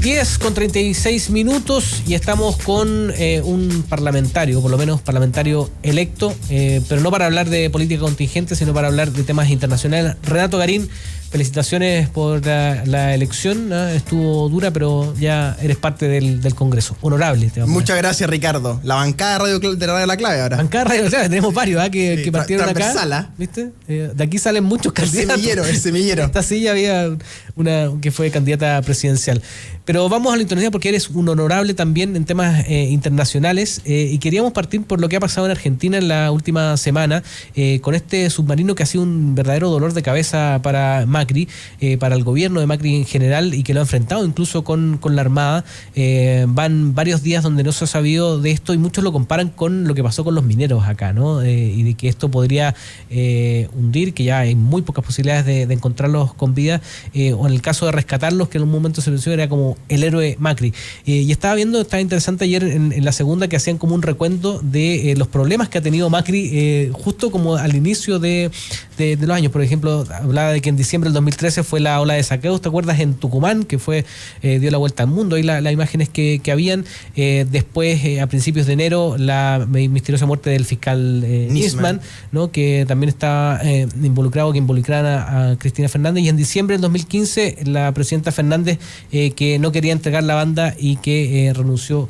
10:36 y estamos con un parlamentario, por lo menos parlamentario electo, pero no para hablar de política contingente, sino para hablar de temas internacionales. Renato Garín, felicitaciones por la elección, ¿no? Estuvo dura, pero ya eres parte del Congreso. Honorable. Muchas gracias, Ricardo. La bancada de Radio La Clave ahora. Bancada de Radio La Clave, tenemos varios que partieron acá. ¿Viste? De aquí salen muchos candidatos. El semillero. En esta silla había una que fue candidata presidencial. Pero vamos a la internacional porque eres un honorable también en temas internacionales y queríamos partir por lo que ha pasado en Argentina en la última semana con este submarino que ha sido un verdadero dolor de cabeza para Macri, para el gobierno de Macri en general y que lo ha enfrentado incluso con la Armada. Van varios días donde no se ha sabido de esto y muchos lo comparan con lo que pasó con los mineros acá, ¿no? Y de que esto podría hundir, que ya hay muy pocas posibilidades de encontrarlos con vida, o en el caso de rescatarlos, que en un momento se pensó era como el héroe Macri. Y estaba interesante ayer en la segunda que hacían como un recuento de los problemas que ha tenido Macri justo como al inicio de los años. Por ejemplo, hablaba de que en diciembre del 2013 fue la ola de saqueos, ¿te acuerdas? En Tucumán, que dio la vuelta al mundo. Ahí las imágenes que habían. Después, a principios de enero, la misteriosa muerte del fiscal Nisman, ¿no? Que también está involucrado, que involucraban a Cristina Fernández. Y en diciembre del 2015, la presidenta Fernández, que no quería entregar la banda y que renunció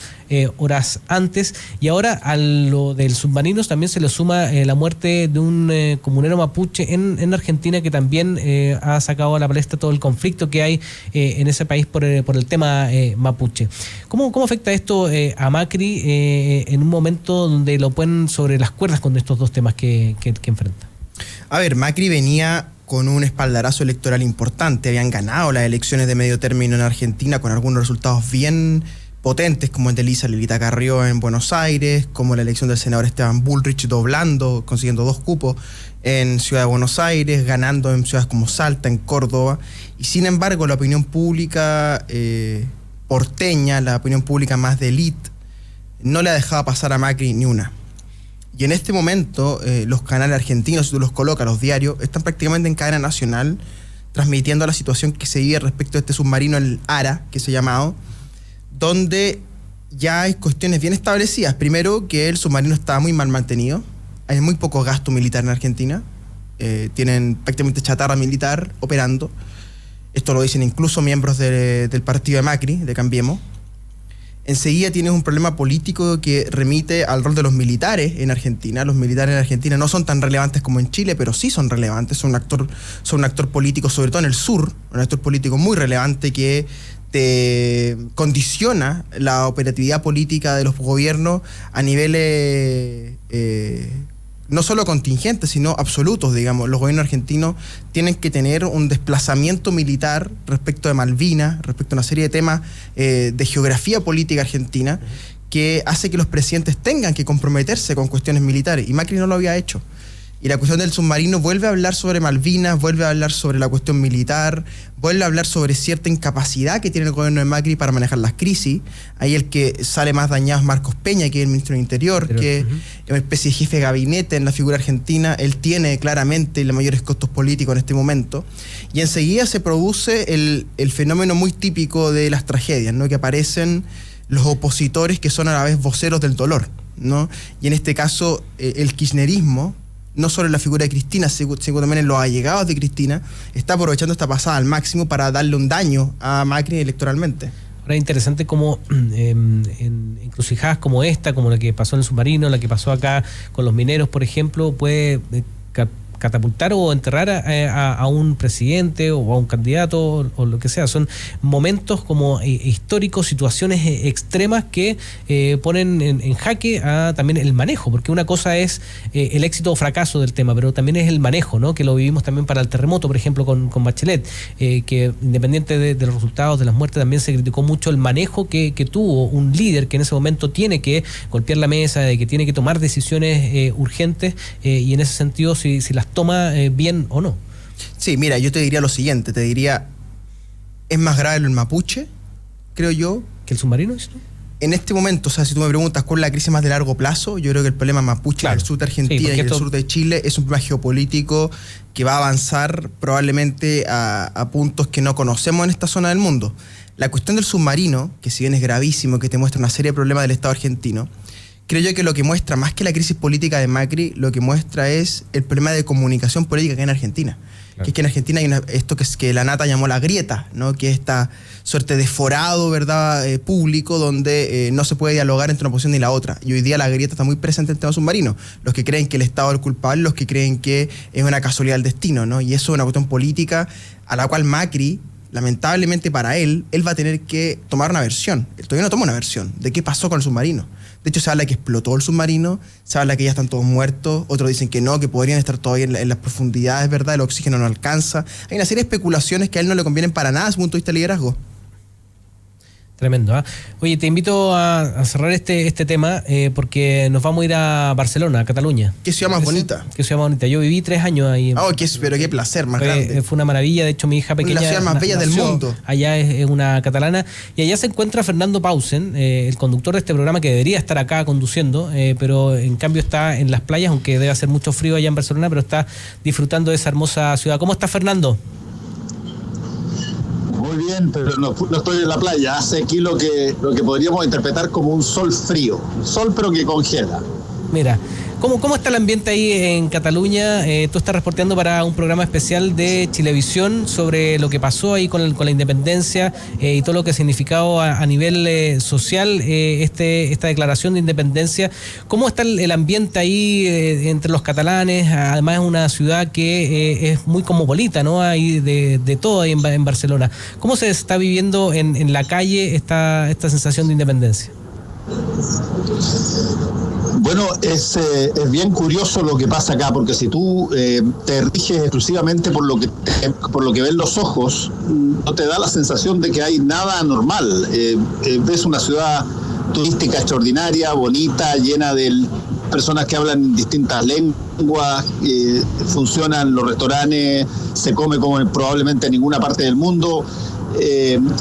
horas antes. Y ahora a lo del submarino también se le suma la muerte de un comunero mapuche en Argentina, que también ha sacado a la palestra todo el conflicto que hay en ese país por el tema mapuche. ¿Cómo afecta esto a Macri en un momento donde lo ponen sobre las cuerdas con estos dos temas que enfrenta? A ver, Macri venía con un espaldarazo electoral importante. Habían ganado las elecciones de medio término en Argentina con algunos resultados bien potentes, como el de Lilita Carrió en Buenos Aires, como la elección del senador Esteban Bullrich doblando, consiguiendo 2 cupos en Ciudad de Buenos Aires, ganando en ciudades como Salta, en Córdoba. Y sin embargo, la opinión pública porteña, la opinión pública más de élite, no le ha dejado pasar a Macri ni una. Y en este momento, los canales argentinos, si tú los colocas, los diarios, están prácticamente en cadena nacional, transmitiendo la situación que se vive respecto a este submarino, el ARA, que se ha llamado, donde ya hay cuestiones bien establecidas. Primero, que el submarino está muy mal mantenido, hay muy poco gasto militar en Argentina, tienen prácticamente chatarra militar operando. Esto lo dicen incluso miembros del partido de Macri, de Cambiemos. Enseguida tienes un problema político que remite al rol de los militares en Argentina. Los militares en Argentina no son tan relevantes como en Chile, pero sí son relevantes. Son un actor político, sobre todo en el sur, un actor político muy relevante que te condiciona la operatividad política de los gobiernos a niveles no solo contingentes, sino absolutos, digamos. Los gobiernos argentinos tienen que tener un desplazamiento militar respecto de Malvinas, respecto a una serie de temas de geografía política argentina, que hace que los presidentes tengan que comprometerse con cuestiones militares, y Macri no lo había hecho. Y la cuestión del submarino vuelve a hablar sobre Malvinas, vuelve a hablar sobre la cuestión militar, vuelve a hablar sobre cierta incapacidad que tiene el gobierno de Macri para manejar las crisis. Ahí el que sale más dañado es Marcos Peña, que es el ministro del Interior, que es una especie de jefe de gabinete en la figura argentina. Él tiene claramente los mayores costos políticos en este momento. Y enseguida se produce el fenómeno muy típico de las tragedias, ¿no? Que aparecen los opositores que son a la vez voceros del dolor, ¿no? Y en este caso el kirchnerismo, no solo en la figura de Cristina, sino también en los allegados de Cristina, está aprovechando esta pasada al máximo para darle un daño a Macri electoralmente. Ahora es interesante cómo en encrucijadas como esta, como la que pasó en el submarino, la que pasó acá con los mineros, por ejemplo, puede catapultar o enterrar a un presidente o a un candidato o lo que sea. Son momentos como históricos, situaciones extremas que ponen en jaque también el manejo, porque una cosa es el éxito o fracaso del tema, pero también es el manejo, ¿no? Que lo vivimos también para el terremoto, por ejemplo, con Bachelet, que independiente de los resultados de las muertes, también se criticó mucho el manejo que tuvo un líder que en ese momento tiene que golpear la mesa, de que tiene que tomar decisiones urgentes, y en ese sentido si las toma bien o no. Sí, mira, yo te diría lo siguiente, te diría, es más grave el mapuche, creo yo. ¿Que el submarino? ¿Esto? en este momento, o sea, si tú me preguntas cuál es la crisis más de largo plazo, yo creo que el problema mapuche Claro. del sur de Argentina Sí, y el sur de Chile es un problema geopolítico que va a avanzar probablemente a puntos que no conocemos en esta zona del mundo. La cuestión del submarino, que si bien es gravísimo, que te muestra una serie de problemas del Estado argentino, creo yo que lo que muestra, más que la crisis política de Macri, lo que muestra es el problema de comunicación política que hay en Argentina. Claro. Que es que en Argentina hay esto que la Nata llamó la grieta, ¿no? Que es esta suerte de forado, ¿verdad? Público, donde no se puede dialogar entre una posición y la otra. Y hoy día la grieta está muy presente en el tema submarino. Los que creen que el Estado es el culpable, los que creen que es una casualidad del destino, ¿no? Y eso es una cuestión política a la cual Macri, lamentablemente para él va a tener que tomar una versión. Él todavía no toma una versión de qué pasó con el submarino. De hecho, se habla que explotó el submarino, se habla que ya están todos muertos, otros dicen que no, que podrían estar todavía en las profundidades, ¿verdad? El oxígeno no alcanza. Hay una serie de especulaciones que a él no le convienen para nada desde su punto de vista de liderazgo. Tremendo, ¿eh? Oye, te invito a cerrar este tema porque nos vamos a ir a Barcelona, a Cataluña. ¿Qué ciudad más bonita? ¿Qué ciudad más bonita? Yo viví 3 años ahí. Pero qué placer más grande. Fue una maravilla, de hecho mi hija pequeña... La ciudad más bella del mundo. Allá es una catalana y allá se encuentra Fernando Pausen, el conductor de este programa que debería estar acá conduciendo, pero en cambio está en las playas, aunque debe hacer mucho frío allá en Barcelona, pero está disfrutando de esa hermosa ciudad. ¿Cómo está Fernando? Muy bien, pero no estoy en la playa. Hace aquí lo que podríamos interpretar como un sol frío. Sol pero que congela. Mira, ¿cómo está el ambiente ahí en Cataluña? Tú estás reporteando para un programa especial de Chilevisión sobre lo que pasó ahí con la independencia y todo lo que ha significado a nivel social esta declaración de independencia. ¿Cómo está el ambiente ahí entre los catalanes? Además es una ciudad que es muy cosmopolita, ¿no? Hay de todo ahí en Barcelona. ¿Cómo se está viviendo en la calle esta sensación de independencia? Bueno, es bien curioso lo que pasa acá, porque si tú te riges exclusivamente por lo que ven los ojos, no te da la sensación de que hay nada anormal. Ves una ciudad turística extraordinaria, bonita, llena de personas que hablan distintas lenguas, funcionan los restaurantes, se come como probablemente en ninguna parte del mundo.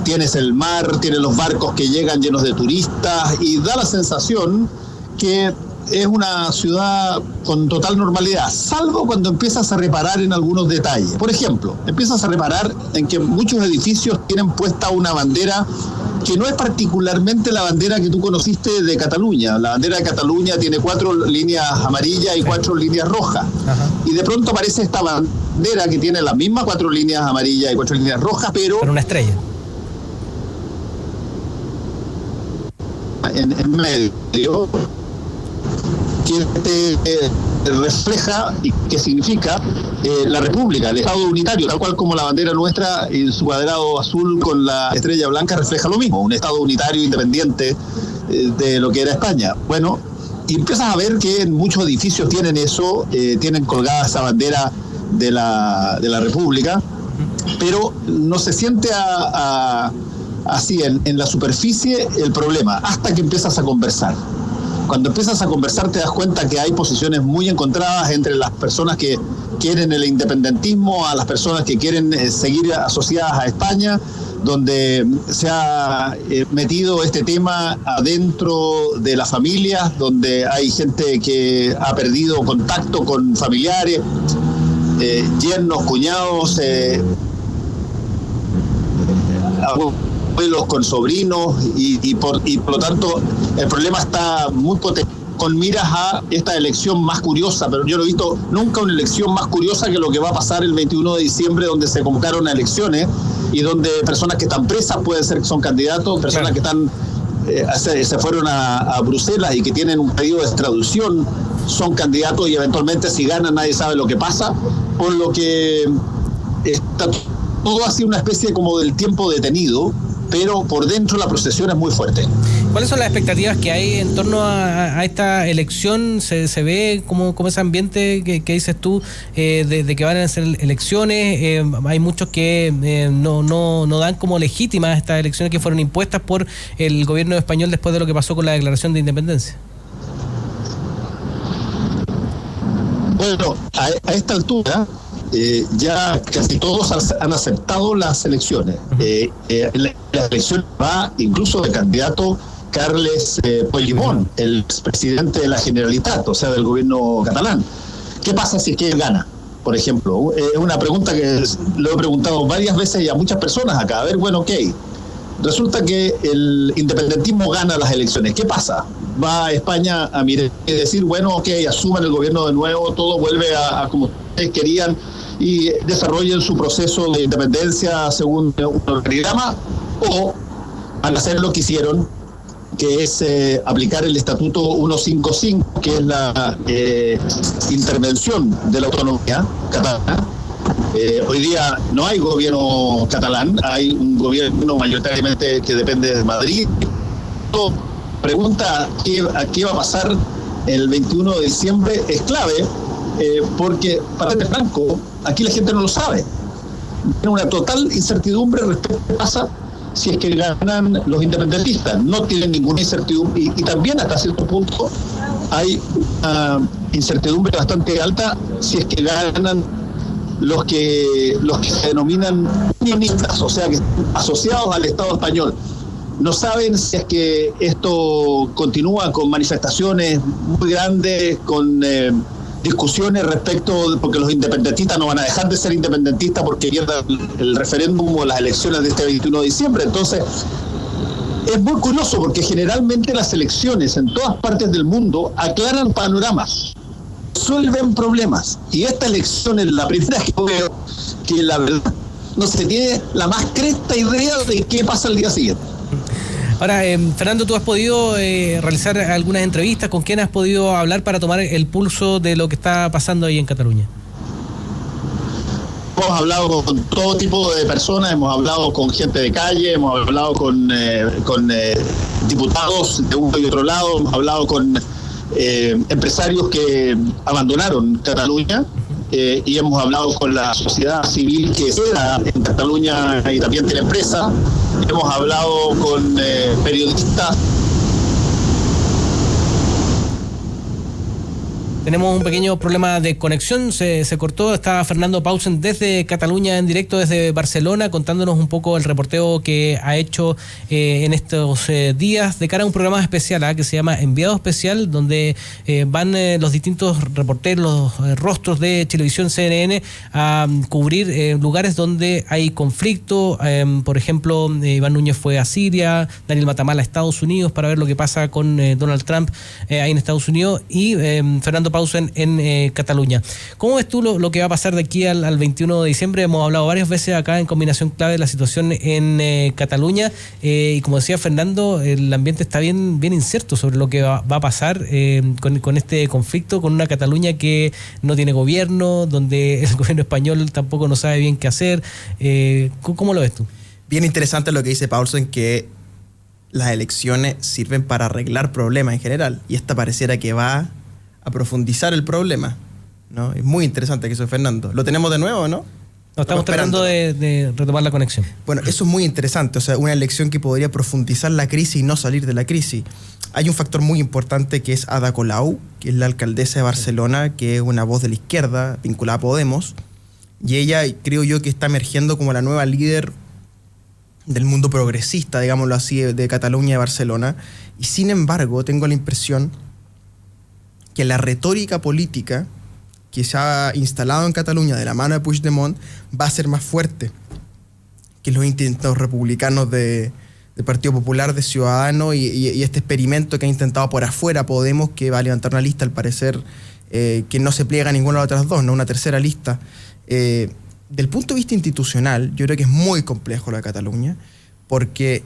Tienes el mar, tienes los barcos que llegan llenos de turistas y da la sensación que es una ciudad con total normalidad, salvo cuando empiezas a reparar en algunos detalles. Por ejemplo, empiezas a reparar en que muchos edificios tienen puesta una bandera que no es particularmente la bandera que tú conociste de Cataluña. La bandera de Cataluña tiene 4 líneas amarillas y 4 líneas rojas. Ajá. Y de pronto aparece esta bandera que tiene las mismas 4 líneas amarillas y 4 líneas rojas, pero una estrella. En medio, que te refleja y que significa la República, el Estado unitario, tal cual como la bandera nuestra en su cuadrado azul con la estrella blanca refleja lo mismo, un Estado unitario independiente de lo que era España. Bueno, y empiezas a ver que en muchos edificios tienen eso, tienen colgada esa bandera de la República, pero no se siente así en la superficie el problema, hasta que empiezas a conversar. Cuando empiezas a conversar te das cuenta que hay posiciones muy encontradas entre las personas que quieren el independentismo, a las personas que quieren seguir asociadas a España, donde se ha metido este tema adentro de las familias, donde hay gente que ha perdido contacto con familiares, yernos, cuñados, abuelos con sobrinos y por lo tanto el problema está muy potente, con miras a esta elección más curiosa, pero yo no he visto nunca una elección más curiosa que lo que va a pasar el 21 de diciembre, donde se convocaron a elecciones y donde personas que están presas pueden ser que son candidatos, personas que están se fueron a Bruselas y que tienen un pedido de extradición son candidatos y eventualmente si ganan nadie sabe lo que pasa, por lo que está todo así una especie como del tiempo detenido, pero por dentro la procesión es muy fuerte. ¿Cuáles son las expectativas que hay en torno a esta elección? ¿Se ve como ese ambiente que dices tú de que van a ser elecciones? Hay muchos que no dan como legítimas estas elecciones que fueron impuestas por el gobierno español después de lo que pasó con la declaración de independencia. Bueno, a esta altura ya casi todos han aceptado las elecciones. La elección va incluso de candidatos Carles Puigdemont, el expresidente de la Generalitat, o sea, del gobierno catalán. ¿Qué pasa si es que él gana? Por ejemplo, es una pregunta que lo he preguntado varias veces y a muchas personas acá. A ver, bueno, ok. Resulta que el independentismo gana las elecciones. ¿Qué pasa? Va a España a mirar y decir, bueno, ok, asuman el gobierno de nuevo, todo vuelve a como ustedes querían y desarrollen su proceso de independencia según un organigrama, o van a hacer lo que hicieron, que es aplicar el Estatuto 155, que es la intervención de la autonomía catalana. Hoy día no hay gobierno catalán, hay un gobierno mayoritariamente que depende de Madrid. Pregunta a qué va a pasar el 21 de diciembre es clave, porque, para ser franco, aquí la gente no lo sabe. Tiene una total incertidumbre respecto a qué pasa si es que ganan los independentistas. No tienen ninguna incertidumbre y también hasta cierto punto hay una incertidumbre bastante alta si es que ganan los que se denominan unionistas, o sea, que asociados al Estado español. No saben si es que esto continúa con manifestaciones muy grandes, con discusiones respecto, porque los independentistas no van a dejar de ser independentistas porque pierdan el referéndum o las elecciones de este 21 de diciembre. Entonces, es muy curioso porque generalmente las elecciones en todas partes del mundo aclaran panoramas, resuelven problemas. Y esta elección es la primera que veo que la verdad no se tiene la más cresta idea de qué pasa el día siguiente. Ahora, Fernando, ¿tú has podido realizar algunas entrevistas? ¿Con quién has podido hablar para tomar el pulso de lo que está pasando ahí en Cataluña? Hemos hablado con todo tipo de personas, hemos hablado con gente de calle, hemos hablado con diputados de uno y otro lado, hemos hablado con empresarios que abandonaron Cataluña, y hemos hablado con la sociedad civil que queda en Cataluña y también tiene empresa. Hemos hablado con periodistas. Tenemos un pequeño problema de conexión, se cortó. Está Fernando Paulsen desde Cataluña en directo, desde Barcelona, contándonos un poco el reporteo que ha hecho en estos días de cara a un programa especial que se llama Enviado Especial, donde van los distintos reporteros, los rostros de Chilevisión CNN a cubrir lugares donde hay conflicto. Por ejemplo, Iván Núñez fue a Siria, Daniel Matamala a Estados Unidos para ver lo que pasa con Donald Trump ahí en Estados Unidos, y Fernando Paulsen en Cataluña. ¿Cómo ves tú lo que va a pasar de aquí al 21 de diciembre? Hemos hablado varias veces acá en Combinación Clave de la situación en Cataluña, y como decía Fernando, el ambiente está bien incierto sobre lo que va a pasar con este conflicto, con una Cataluña que no tiene gobierno, donde el gobierno español tampoco no sabe bien qué hacer. ¿Cómo lo ves tú? Bien interesante lo que dice Paulsen, que las elecciones sirven para arreglar problemas en general, y esta pareciera que va a profundizar el problema, ¿no? Es muy interesante que eso, Fernando. ¿Lo tenemos de nuevo, no? No, estamos tratando de retomar la conexión. Bueno, eso es muy interesante, o sea, una elección que podría profundizar la crisis y no salir de la crisis. Hay un factor muy importante que es Ada Colau, que es la alcaldesa de Barcelona, que es una voz de la izquierda vinculada a Podemos, y ella, creo yo, que está emergiendo como la nueva líder del mundo progresista, digámoslo así, de Cataluña y de Barcelona. Y sin embargo, tengo la impresión que la retórica política que se ha instalado en Cataluña de la mano de Puigdemont va a ser más fuerte que los intentos republicanos del Partido Popular, de Ciudadanos, y este experimento que ha intentado por afuera Podemos, que va a levantar una lista, al parecer, que no se pliega a ninguna de las otras dos, no una tercera lista. Del punto de vista institucional, yo creo que es muy complejo lo de Cataluña, porque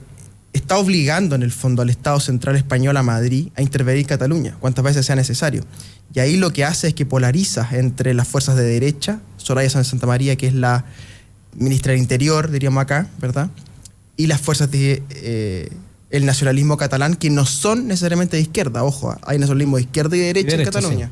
está obligando en el fondo al Estado Central Español, a Madrid, a intervenir en Cataluña cuantas veces sea necesario. Y ahí lo que hace es que polariza entre las fuerzas de derecha, Soraya Sáenz de Santamaría, que es la ministra del Interior, diríamos acá, ¿verdad?, y las fuerzas de el nacionalismo catalán, que no son necesariamente de izquierda. Ojo, hay nacionalismo de izquierda y derecha en Cataluña.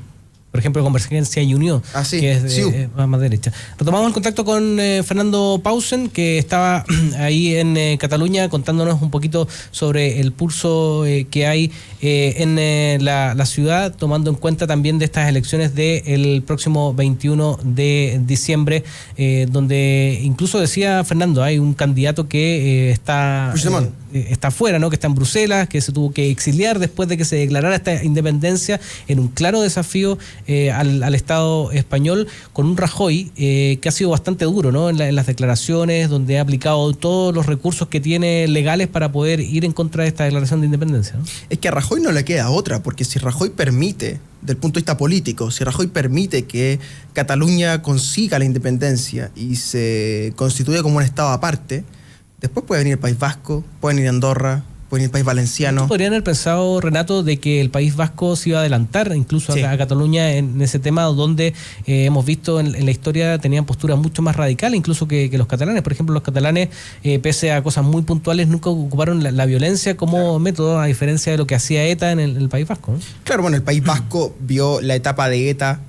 Por ejemplo, Convergencia y Unión, sí, que es más derecha. Retomamos el contacto con Fernando Pausen, que estaba ahí en Cataluña contándonos un poquito sobre el pulso que hay en la ciudad, tomando en cuenta también de estas elecciones del próximo 21 de diciembre, donde incluso decía Fernando, hay un candidato que está fuera, ¿no? Que está en Bruselas, que se tuvo que exiliar después de que se declarara esta independencia, en un claro desafío al Estado español, con un Rajoy que ha sido bastante duro, ¿no? En las declaraciones, donde ha aplicado todos los recursos que tiene legales para poder ir en contra de esta declaración de independencia, ¿no? Es que a Rajoy no le queda otra, porque si Rajoy permite, del punto de vista político, si Rajoy permite que Cataluña consiga la independencia y se constituya como un Estado aparte, después puede venir el País Vasco, puede venir Andorra, puede venir el País Valenciano. ¿Podrían haber pensado, Renato, de que el País Vasco se iba a adelantar incluso a Cataluña en ese tema, donde hemos visto en la historia tenían posturas mucho más radicales incluso que los catalanes? Por ejemplo, los catalanes, pese a cosas muy puntuales, nunca ocuparon la violencia como método, a diferencia de lo que hacía ETA en el País Vasco, ¿no? Claro, bueno, el País Vasco vio la etapa de ETA,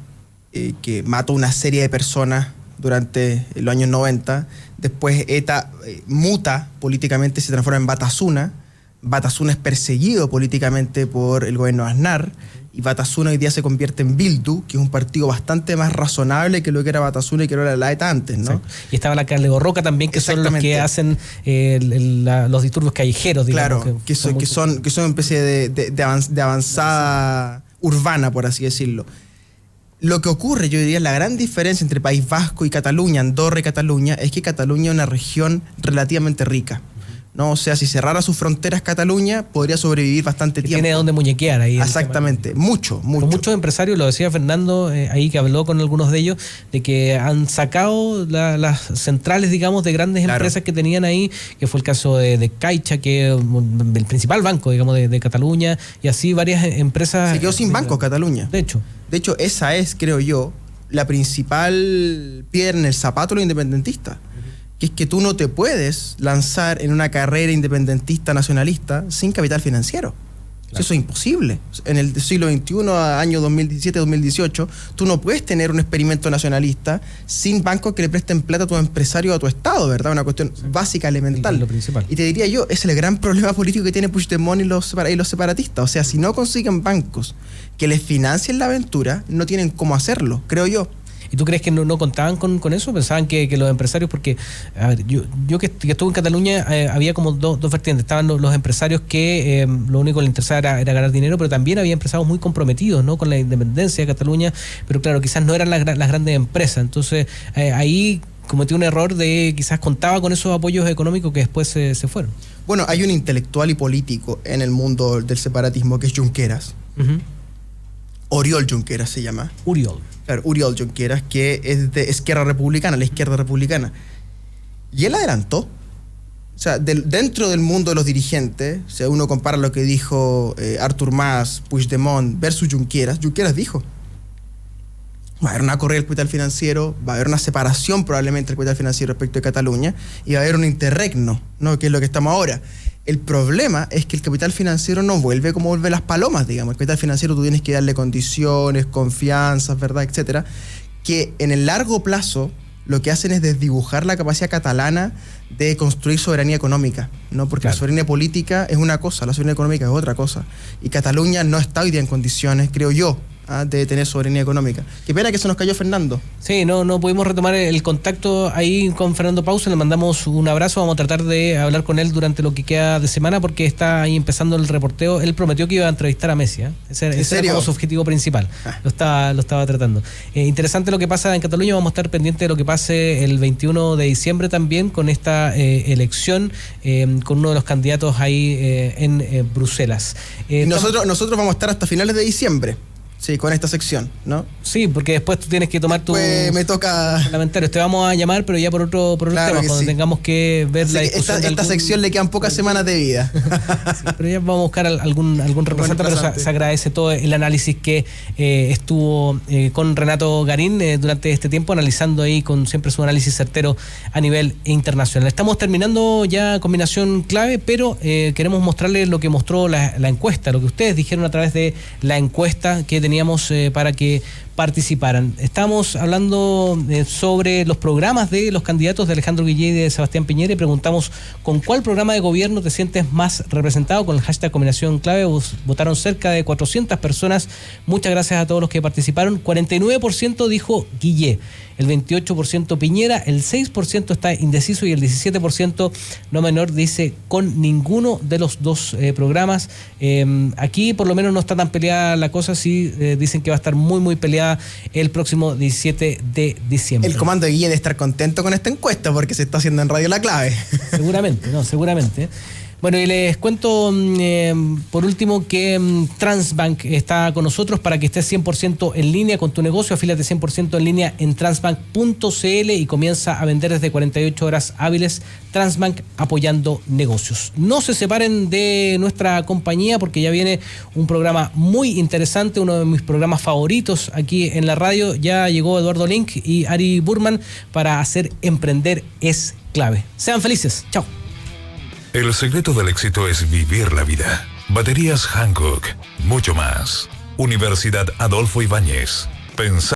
que mató una serie de personas durante los años 90. Después ETA muta políticamente y se transforma en Batasuna. Batasuna es perseguido políticamente por el gobierno de Aznar, y Batasuna hoy día se convierte en Bildu, que es un partido bastante más razonable que lo que era Batasuna y que era la ETA antes, ¿no? Exacto. Y estaba la Carle Borroca también, que son los que hacen los disturbios callejeros, digamos. Claro, que son una especie de avanzada urbana, por así decirlo. Lo que ocurre, yo diría, la gran diferencia entre País Vasco y Cataluña, Andorra y Cataluña, es que Cataluña es una región relativamente rica, ¿no? O sea, si cerrara sus fronteras Cataluña, podría sobrevivir bastante tiempo. Tiene donde muñequear ahí. Exactamente, mucho. Con muchos empresarios, lo decía Fernando ahí, que habló con algunos de ellos, de que han sacado las centrales, digamos, de grandes empresas que tenían ahí, que fue el caso de Caixa, que es el principal banco, digamos, de Cataluña, y así varias empresas. Se quedó sin bancos Cataluña. De hecho, esa es, creo yo, la principal piedra en el zapato de los independentistas. Que es que tú no te puedes lanzar en una carrera independentista nacionalista sin capital financiero. Claro. Eso es imposible. En el siglo XXI, año 2017-2018, tú no puedes tener un experimento nacionalista sin bancos que le presten plata a tu empresario o a tu Estado, ¿verdad? Una cuestión básica, elemental. Lo principal. Y te diría yo, es el gran problema político que tiene Puigdemont y los separatistas. O sea, si no consiguen bancos que les financien la aventura, no tienen cómo hacerlo, creo yo. ¿Y tú crees que no contaban con eso? ¿Pensaban que los empresarios, porque, a ver, yo que estuve en Cataluña, había como dos vertientes? Estaban los empresarios que lo único que les interesaba era ganar dinero, pero también había empresarios muy comprometidos, ¿no?, con la independencia de Cataluña, pero claro, quizás no eran las grandes empresas. Entonces, ahí cometió un error de quizás contaba con esos apoyos económicos que después se fueron. Bueno, hay un intelectual y político en el mundo del separatismo que es Junqueras. Oriol Junqueras se llama. Oriol Junqueras, que es de Esquerra Republicana, la izquierda republicana. Y él adelantó. O sea, dentro del mundo de los dirigentes, o sea, uno compara lo que dijo Artur Mas, Puigdemont versus Junqueras. Junqueras dijo: va a haber una corrida del capital financiero, va a haber una separación probablemente del capital financiero respecto de Cataluña, y va a haber un interregno, ¿no?, que es lo que estamos ahora. El problema es que el capital financiero no vuelve como vuelve las palomas, digamos. El capital financiero tú tienes que darle condiciones, confianzas, ¿verdad?, etcétera, que en el largo plazo lo que hacen es desdibujar la capacidad catalana de construir soberanía económica, ¿no? Porque la soberanía política es una cosa, la soberanía económica es otra cosa. Y Cataluña no está hoy día en condiciones, creo yo, de tener soberanía económica. Qué pena que se nos cayó Fernando. Sí, no pudimos retomar el contacto ahí con Fernando Pausen. Le mandamos un abrazo. Vamos a tratar de hablar con él durante lo que queda de semana, porque está ahí empezando el reporteo. Él prometió que iba a entrevistar a Messi, ¿eh? Ese era como su objetivo principal. Lo estaba tratando. Interesante lo que pasa en Cataluña. Vamos a estar pendientes de lo que pase el 21 de diciembre también con esta elección, con uno de los candidatos ahí en Bruselas. Nosotros vamos a estar hasta finales de diciembre. Sí, con esta sección, ¿no? Sí, porque después tú tienes que tomar me toca parlamentarios. Te vamos a llamar, pero ya por otro tema, cuando tengamos que ver la discusión. Esta sección le quedan pocas semanas de vida. Sí, pero ya vamos a buscar algún representante, pero se agradece todo el análisis que estuvo con Renato Garín durante este tiempo, analizando ahí con siempre su análisis certero a nivel internacional. Estamos terminando ya combinación clave, pero queremos mostrarles lo que mostró la encuesta, lo que ustedes dijeron a través de la encuesta que teníamos para que participaran. Estamos hablando sobre los programas de los candidatos de Alejandro Guillé y de Sebastián Piñera y preguntamos con cuál programa de gobierno te sientes más representado. Con el hashtag Combinación Clave votaron cerca de 400 personas. Muchas gracias a todos los que participaron. 49% dijo Guillé, el 28% Piñera, el 6% está indeciso y el 17% no menor dice con ninguno de los dos programas. Aquí por lo menos no está tan peleada la cosa, sí dicen que va a estar muy muy peleada el próximo 17 de diciembre. El comando de Guille debe estar contento con esta encuesta porque se está haciendo en Radio La Clave. Seguramente. Bueno, y les cuento por último que Transbank está con nosotros para que estés 100% en línea con tu negocio. Afílate 100% en línea en transbank.cl y comienza a vender desde 48 horas hábiles. Transbank, apoyando negocios. No se separen de nuestra compañía porque ya viene un programa muy interesante, uno de mis programas favoritos aquí en la radio. Ya llegó Eduardo Link y Ari Burman para hacer Emprender es Clave. Sean felices. Chao. El secreto del éxito es vivir la vida. Baterías Hankook, mucho más. Universidad Adolfo Ibáñez. Pensar